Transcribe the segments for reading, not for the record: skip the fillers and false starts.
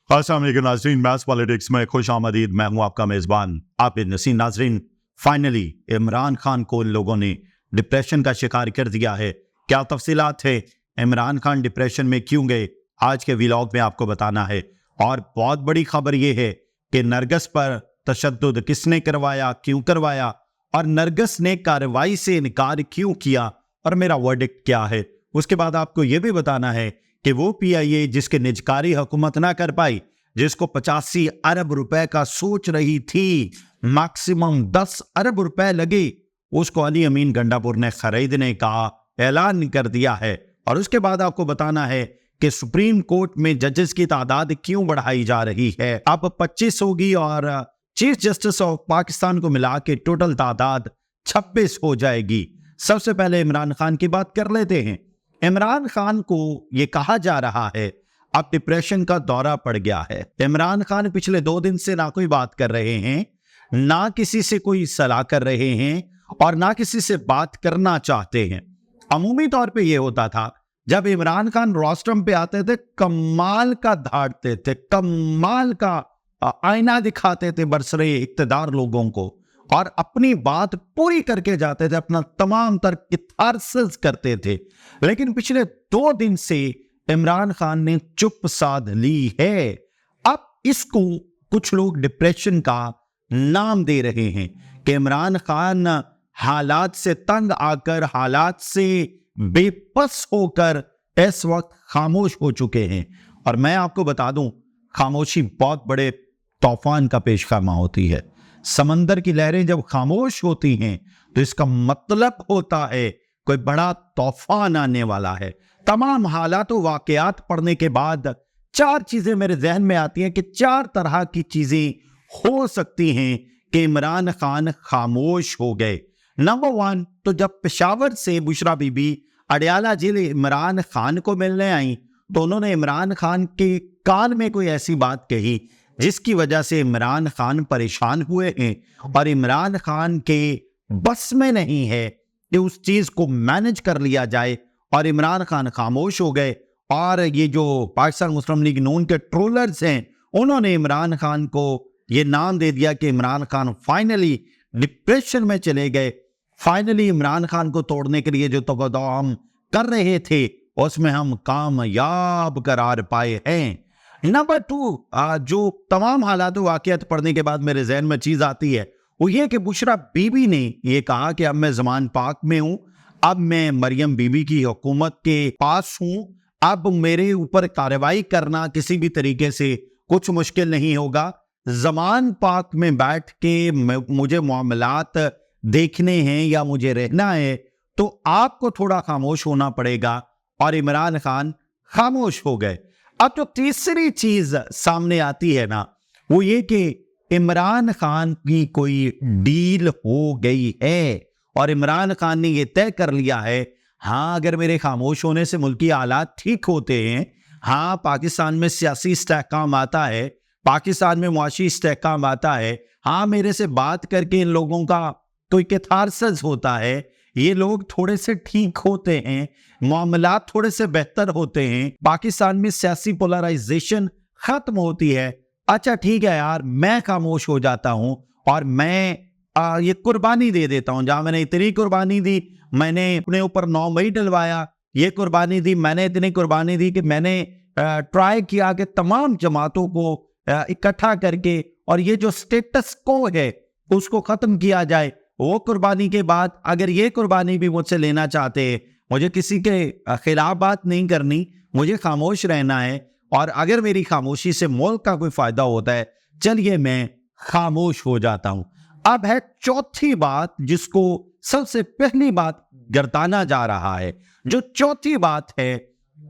अस्सलाम वालेकुम नाज़रीन, मैथ्स पॉलिटिक्स में खुश आमदीद। मैं हूं आपका मेज़बान आबिद नसीम। नाज़रीन, फाइनली इमरान खान को इन लोगों ने डिप्रेशन का शिकार कर दिया है। क्या तफसीलात है, इमरान खान डिप्रेशन में क्यों गए, आज के व्लॉग में आपको बताना है। और बहुत बड़ी खबर यह है कि नरगस पर तशद्दुद किसने करवाया, क्यों करवाया, और नरगस ने कार्रवाई से इनकार क्यों किया, और मेरा वर्डिक्ट क्या है। उसके बाद आपको यह भी बताना है कि वो PIA जिसके निजकारी हुकूमत ना कर पाई, जिसको 85 अरब रुपए का सोच रही थी, मैक्सिमम 10 अरब रुपए लगे, उसको अली अमीन गंडापुर ने खरीदने का ऐलान कर दिया है। और उसके बाद आपको बताना है कि सुप्रीम कोर्ट में जजेस की तादाद क्यों बढ़ाई जा रही है, अब 25 होगी और चीफ जस्टिस ऑफ पाकिस्तान को मिला के टोटल तादाद 26 हो जाएगी। सबसे पहले इमरान खान की बात कर लेते हैं। इमरान खान को यह कहा जा रहा है अब डिप्रेशन का दौरा पड़ गया है। इमरान खान पिछले 2 दिन से ना कोई बात कर रहे हैं, ना किसी से कोई सलाह कर रहे हैं, और ना किसी से बात करना चाहते हैं। अमूमी तौर पे यह होता था, जब इमरान खान रोस्टम पे आते थे, कमाल का धाड़ते थे, कमाल का आईना दिखाते थे बरसरे इक्तदार लोगों को, और अपनी बात पूरी करके जाते थे, अपना तमाम तर किथारसिस करते थे। लेकिन पिछले 2 दिन से इमरान खान ने चुप साध ली है। अब इसको कुछ लोग डिप्रेशन का नाम दे रहे हैं कि इमरान खान हालात से तंग आकर, हालात से बेबस होकर इस वक्त खामोश हो चुके हैं। और मैं आपको बता दूं, खामोशी बहुत बड़े तूफान का पेशखामा होती है। समंदर की लहरें जब खामोश होती हैं तो इसका मतलब होता है कोई बड़ा तूफान आने वाला है। तमाम हालात व वाकयात पढ़ने के बाद 4 चीजें मेरे जहन में आती हैं कि 4 तरह की चीजें हो सकती हैं कि इमरान खान खामोश हो गए। नंबर 1, तो जब पेशावर से बुशरा बीबी अडयाला जेल इमरान खान को मिलने आई तो उन्होंने इमरान खान के कान में कोई ऐसी बात कही जिसकी वजह से इमरान खान परेशान हुए हैं, और इमरान खान के बस में नहीं है कि उस चीज को मैनेज कर लिया जाए, और इमरान खान खामोश हो गए। और ये जो पाकिस्तान मुस्लिम लीग नून के ट्रोलर्स हैं, उन्होंने इमरान खान को ये नाम दे दिया कि इमरान खान फाइनली डिप्रेशन में चले गए। फाइनली इमरान खान को तोड़ने के लिए जो तवज्जो हम कर रहे थे उसमें हम कामयाब करार पाए हैं। नंबर 2, जो तमाम हालात वाकयात पढ़ने के बाद मेरे जहन में चीज आती है वो ये कि बुशरा बीबी ने ये कहा कि अब मैं जमान पाक में हूं, अब मैं मरियम बीबी की हुकूमत के पास हूं, अब मेरे ऊपर कार्रवाई करना किसी भी तरीके से कुछ मुश्किल नहीं होगा। जमान पाक में बैठ के मुझे मामलात देखने हैं या मुझे रहना है तो आपको थोड़ा खामोश होना पड़ेगा, और इमरान खान खामोश हो गए। अब जो तीसरी चीज सामने आती है ना, वो ये कि इमरान खान की कोई डील हो गई है, और इमरान खान ने ये तय कर लिया है, हाँ अगर मेरे खामोश होने से मुल्की हालात ठीक होते हैं, हाँ पाकिस्तान में सियासी इस्तेहकाम आता है, पाकिस्तान में मुआशी इस्तेहकाम आता है, हाँ मेरे से बात करके इन लोगों का कोई कैथारसिस होता है, ये लोग थोड़े से ठीक होते हैं, मामलात थोड़े से बेहतर होते हैं, पाकिस्तान में सियासी पोलराइजेशन खत्म होती है, अच्छा ठीक है यार मैं खामोश हो जाता हूं और मैं ये कुर्बानी दे देता हूं। जहां मैंने इतनी कुर्बानी दी, मैंने अपने ऊपर 9 मई डलवाया, ये कुर्बानी दी, मैंने इतनी कुर्बानी दी कि मैंने ट्राई किया कि तमाम जमातों को इकट्ठा करके और ये जो स्टेटस को है उसको खत्म किया जाए। वो कुर्बानी के बाद अगर ये कुर्बानी भी मुझसे लेना चाहते हैं, मुझे किसी के खिलाफ बात नहीं करनी, मुझे खामोश रहना है, और अगर मेरी खामोशी से मुल्क का कोई फायदा होता है, चलिए मैं खामोश हो जाता हूं। अब है चौथी बात, जिसको सबसे पहली बात गर्दाना जा रहा है। जो चौथी बात है,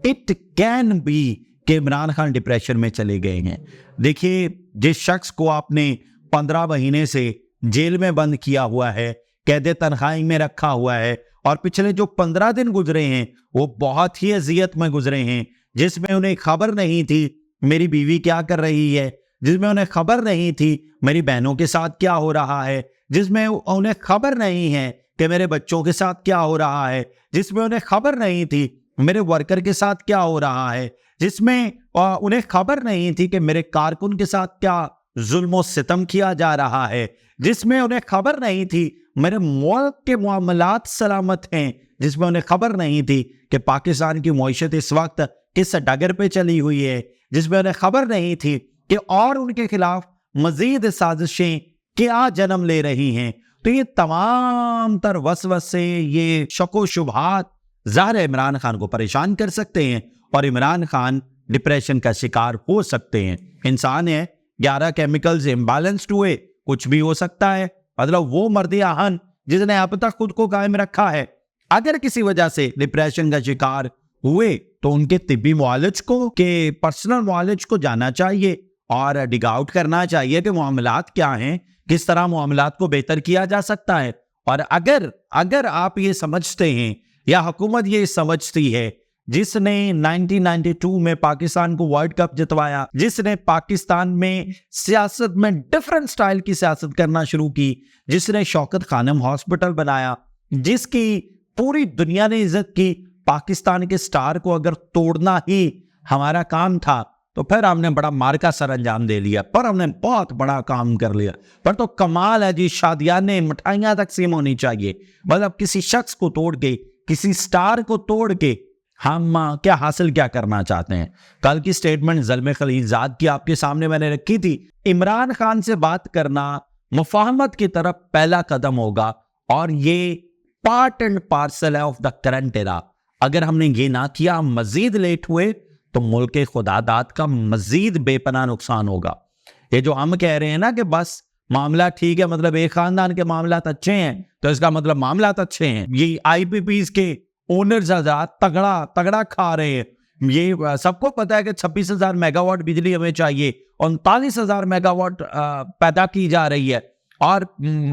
इट कैन बी कि इमरान खान डिप्रेशन में चले गए हैं। देखिए, जिस शख्स को आपने 15 महीने से जेल में बंद किया हुआ है, कैदे तन्हाई में रखा हुआ है, और पिछले जो 15 दिन गुजरे हैं वो बहुत ही अजियत में गुजरे हैं, जिसमें उन्हें खबर नहीं थी मेरी बीवी क्या कर रही है, जिसमें उन्हें खबर नहीं थी मेरी बहनों के साथ क्या हो रहा है, जिसमें उन्हें खबर नहीं है कि मेरे बच्चों के साथ क्या हो रहा है, जिसमें उन्हें खबर नहीं थी मेरे वर्कर के साथ क्या हो रहा है, जिसमें उन्हें खबर नहीं थी कि मेरे कारकुन के साथ क्या जुल्म सितम किया जा रहा है, जिसमें उन्हें खबर नहीं थी मेरे मुल्क के मामलात सलामत हैं, जिसमें उन्हें खबर नहीं थी कि पाकिस्तान की मईशत इस वक्त किस डगर पे चली हुई है, जिसमें उन्हें खबर नहीं थी कि और उनके खिलाफ मजीद साजिशें क्या जन्म ले रही हैं। तो ये तमाम तर वसवसे, ये शको शुबहात ज़ाहिर इमरान खान को परेशान कर सकते हैं और इमरान खान डिप्रेशन का शिकार हो सकते हैं। इंसान है, 11 केमिकल्स इम्बैलेंस्ड हुए, कुछ भी हो सकता है। मतलब वो मर्द आहन जिसने अब तक खुद को कायम रखा है, अगर किसी वजह से डिप्रेशन का शिकार हुए तो उनके तिब्बी मुआलिज को, के पर्सनल मुआलिज को जाना चाहिए और डिग आउट करना चाहिए कि मामलात क्या हैं, किस तरह मामलात को बेहतर किया जा सकता है। और अगर आप ये समझते हैं या हुकूमत ये समझती है, जिसने 1992 में पाकिस्तान को वर्ल्ड कप जितवाया, जिसने पाकिस्तान में सियासत में डिफरेंट स्टाइल की सियासत करना शुरू की, जिसने शौकत खानम हॉस्पिटल बनाया, जिसकी पूरी दुनिया ने इज्जत की, पाकिस्तान के स्टार को अगर तोड़ना ही हमारा काम था तो फिर हमने बड़ा मार का सर अंजाम दे लिया, पर हमने बहुत बड़ा काम कर लिया। पर तो कमाल है जी, शादियाने मिठाइयां तकसीम होनी चाहिए। मतलब किसी शख्स को तोड़ के, किसी स्टार को तोड़ के हम क्या हासिल क्या करना चाहते हैं। कल की स्टेटमेंट ज़ल्मे खलीलजाद की आपके सामने मैंने रखी थी। इमरान खान से बात करना मुफाहमत की तरफ पहला कदम होगा और ये पार्ट एंड पार्सल है ऑफ द करंट एरा। अगर हमने ये ना किया, मजीद लेट हुए तो मुल्क के खुदादाद का मजीद बेपनाह नुकसान होगा। ये जो हम कह रहे हैं ना कि बस मामला ठीक है, मतलब एक खानदान के मामलात अच्छे हैं तो इसका मतलब मामलात अच्छे हैं। ये आईपीपीज के ओनर्स तगड़ा खा रहे हैं। ये सबको पता है कि 26,000 मेगावाट बिजली हमें चाहिए, 39,000 मेगावाट पैदा की जा रही है और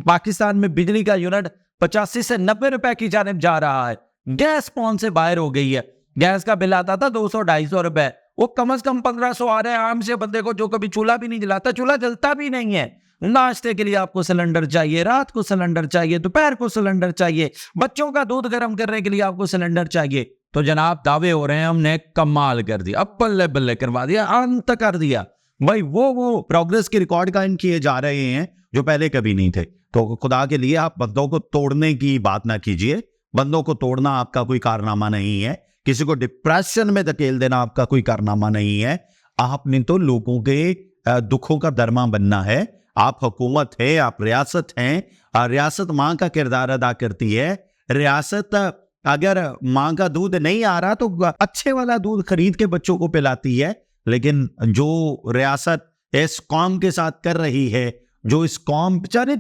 पाकिस्तान में बिजली का यूनिट 85 से 90 रुपए की जानिब जा रहा है। गैस पौन से बाहर हो गई है। गैस का बिल आता था 200-250 रुपए, वो कम से कम 1500 आ रहे हैं। आम से बंदे को जो कभी चूल्हा भी नहीं जलाता, चूल्हा जलता भी नहीं है, नाश्ते के लिए आपको सिलेंडर चाहिए, रात को सिलेंडर चाहिए, दोपहर को सिलेंडर चाहिए, बच्चों का दूध गर्म करने के लिए आपको सिलेंडर चाहिए। तो जनाब दावे हो रहे हैं हमने कमाल कर दिया, अब बल्ले बल्ले करवा दिया, अंत कर दिया भाई। वो प्रोग्रेस के रिकॉर्ड कायम किए जा रहे हैं जो पहले कभी नहीं थे। तो खुदा के लिए आप बंदों को तोड़ने की बात ना कीजिए। बंदों को तोड़ना आपका कोई कारनामा नहीं है, किसी को डिप्रेशन में धकेल देना आपका कोई कारनामा नहीं है। आपने तो लोगों के दुखों का दरमा बनना है। आप हुकूमत है, आप रियासत हैं, रियासत माँ का किरदार अदा करती है। रियासत अगर माँ का दूध नहीं आ रहा तो अच्छे वाला दूध खरीद के बच्चों को पिलाती है। लेकिन जो रियासत इस कौम के साथ कर रही है, जो इस कौम बेचारे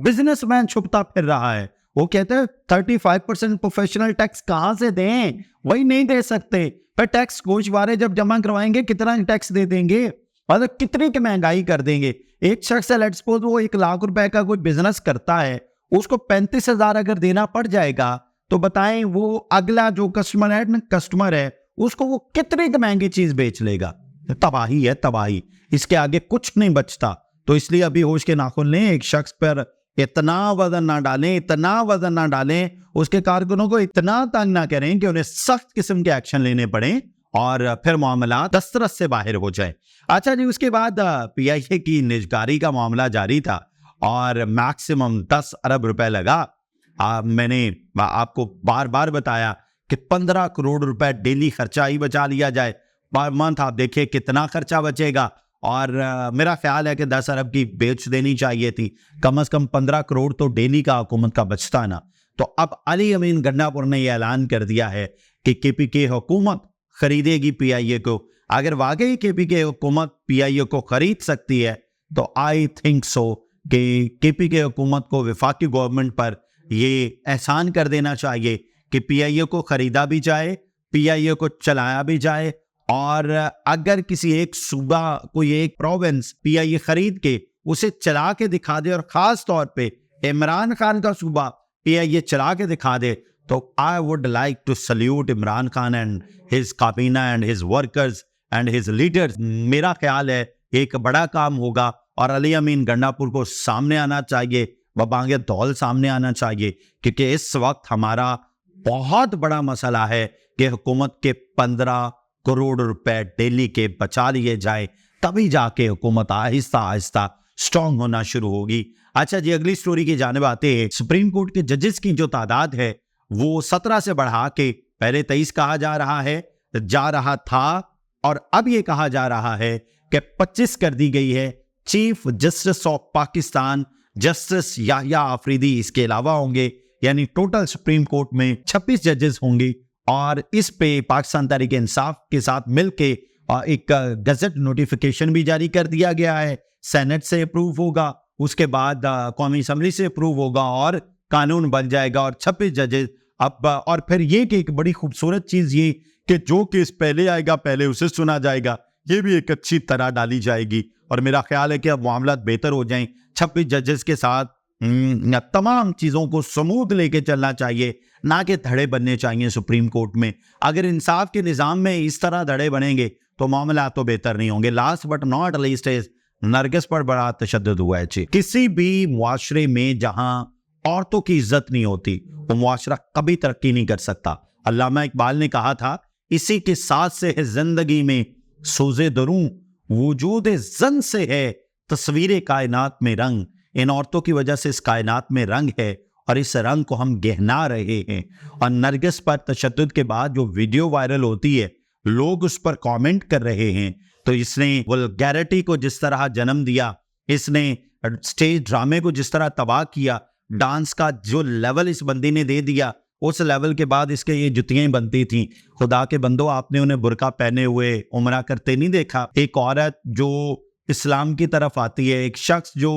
बिजनेसमैन छुपता फिर रहा है, वो कहते हैं 35% प्रोफेशनल टैक्स कहां से दें, वही नहीं दे सकते। पर टैक्स गोशवारे जब जमा करवाएंगे कितना टैक्स दे देंगे, मतलब कितनी की महंगाई कर देंगे। एक शख्स है, लेट्स सपोज वो 1 लाख रुपए का कोई बिजनेस करता है, उसको 35,000 अगर देना पड़ जाएगा तो बताएं वो अगला जो कस्टमर है उसको वो कितनी महंगी चीज बेच लेगा। तबाही है, तबाही, इसके आगे कुछ नहीं बचता। तो इसलिए अभी होश के नाखून लें, एक शख्स पर इतना वजन ना डालें, उसके कारकुनों को इतना तंग ना करें कि उन्हें सख्त किस्म के एक्शन लेने पड़े और फिर मामला दस्तरस से बाहर हो जाए। अच्छा जी, उसके बाद पीआईए की निजकारी का मामला जारी था और मैक्सिमम 10 अरब रुपए लगा। मैंने आपको बार बार बताया कि 15 करोड़ रुपए डेली खर्चा ही बचा लिया जाए पर मंथ। आप देखिए कितना खर्चा बचेगा। और मेरा ख्याल है कि 10 अरब की बेच देनी चाहिए थी, कम से कम 15 करोड़ तो डेली का हुकूमत का बचता ना। तो अब अली अमीन गंडापुर ने यह ऐलान कर दिया है कि केपीके हुकूमत खरीदेगी पीआईए को। अगर वाकई केपीके हुकूमत पीआईए को खरीद सकती है तो आई थिंक सो कि केपीके हुकूमत को वफाकी गवर्नमेंट पर ये एहसान कर देना चाहिए कि पीआईए को खरीदा भी जाए, पीआईए को चलाया भी जाए। और अगर किसी एक सूबा, कोई एक प्रोविंस पीआईए खरीद के उसे चला के दिखा दे, और खास तौर पे इमरान खान का सूबा पीआईए चला के दिखा दे, तो I would like to salute Imran Khan and his काबीना and his workers and his leaders. मेरा ख्याल है एक बड़ा काम होगा और अली अमीन गंडापुर को सामने आना चाहिए, बबांगे दौल सामने आना चाहिए, क्योंकि इस वक्त हमारा बहुत बड़ा मसला है कि हुकूमत के 15 करोड़ रुपए डेली के बचा लिए जाए, तभी जाके हुकूमत आहिस्ता आहिस्ता स्ट्रांग होना शुरू होगी। अच्छा जी, अगली स्टोरी की जानिब आते हैं। सुप्रीम कोर्ट के जजेस की जो तादाद है वो 17 से बढ़ा के पहले 23 कहा जा रहा था और अब ये कहा जा रहा है कि 25 कर दी गई है। Chief justice of Pakistan justice Yahya Afridi इसके अलावा होंगे, यानी टोटल सुप्रीम कोर्ट में 26 जजेस होंगे और इस पे पाकिस्तान तहरीक इंसाफ के साथ मिलके एक गजट नोटिफिकेशन भी जारी कर दिया गया है। सेनेट से अप्रूव होगा, उसके बाद कौमी असम्बली से अप्रूव होगा और कानून बन जाएगा और 26 जजेस अब। और फिर ये कि एक बड़ी खूबसूरत चीज ये कि जो केस पहले आएगा पहले उसे सुना जाएगा, ये भी एक अच्छी तरह डाली जाएगी और मेरा ख्याल है कि अब मामला बेहतर हो जाएं। 26 जजेस के साथ तमाम चीजों को स्मूथ लेके चलना चाहिए, ना कि धड़े बनने चाहिए सुप्रीम कोर्ट में। अगर इंसाफ के निजाम में इस तरह धड़े बनेंगे तो मामला तो बेहतर नहीं होंगे। Last but not least is Nargis पर बड़ा तशद्दुद हुआ है जी। किसी भी मुआशरे में जहां औरतों की इज्जत नहीं होती वो मुआशरा कभी तरक्की नहीं कर सकता। अल्लामा इकबाल ने कहा था, इसी के साथ से है जिंदगी में सोजे दरूं, वजूद जन से है तस्वीर कायनात में रंग। इन औरतों की वजह से इस कायनात में रंग है और इस रंग को हम गहना रहे हैं। और नरगिस पर तशद्दुद के बाद जो वीडियो वायरल होती है, लोग उस पर कमेंट कर रहे हैं। तो इसने वल्गैरिटी को जिस तरह जन्म दिया, इसने स्टेज ड्रामे को जिस तरह तबाह किया, डांस का जो लेवल इस बंदी ने दे दिया, उस लेवल के बाद इसके ये जुतियां बनती थी। खुदा के बंदो, आपने उन्हें बुर्का पहने हुए उम्रा करते नहीं देखा। एक औरत जो इस्लाम की तरफ आती है, एक शख्स जो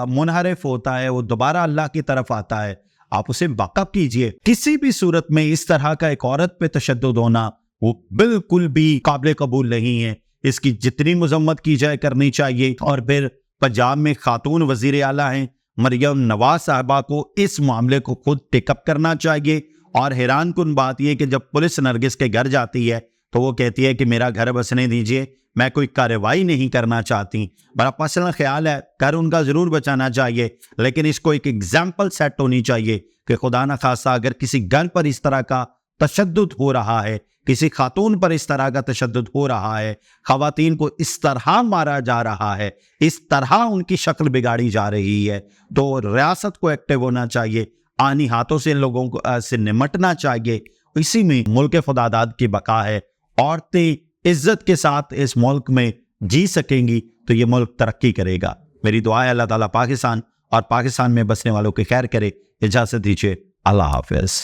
मुनहरिफ होता है, वो दोबारा अल्लाह की तरफ आता है, आप उसे बाकअप कीजिए। किसी भी सूरत में इस तरह का एक औरत पे तशद्दुद होना वो बिल्कुल भी काबिल कबूल नहीं है। इसकी जितनी मजम्मत की जाए करनी चाहिए। और फिर पंजाब में खातून वजीर आला हैं मरियम नवाज साहबा को इस मामले को खुद पिकअप करना चाहिए। और हैरान कुन बात यह कि जब पुलिस नरगिस के घर जाती है तो वो कहती है कि मेरा घर बसने दीजिए, मैं कोई कार्रवाई नहीं करना चाहती। बड़ा पर्सनल ख्याल है, घर उनका जरूर बचाना चाहिए, लेकिन इसको एक एग्जाम्पल सेट होनी चाहिए कि खुदा न खासा अगर किसी घर पर इस तरह का तशद्दुद हो रहा है, किसी खातून पर इस तरह का तशद्दुद हो रहा है, खवातीन को इस तरह मारा जा रहा है, इस तरह उनकी शक्ल बिगाड़ी जा रही है, तो रियासत को एक्टिव होना चाहिए, आनी हाथों से इन लोगों को से निमटना चाहिए। इसी में मुल्क खुदादाद की बका है। औरतें इज्जत के साथ इस मुल्क में जी सकेंगी तो ये मुल्क तरक्की करेगा। मेरी दुआ है अल्लाह ताला पाकिस्तान और पाकिस्तान में बसने वालों की खैर करे। इजाजत दीजिए, अल्लाह हाफिज।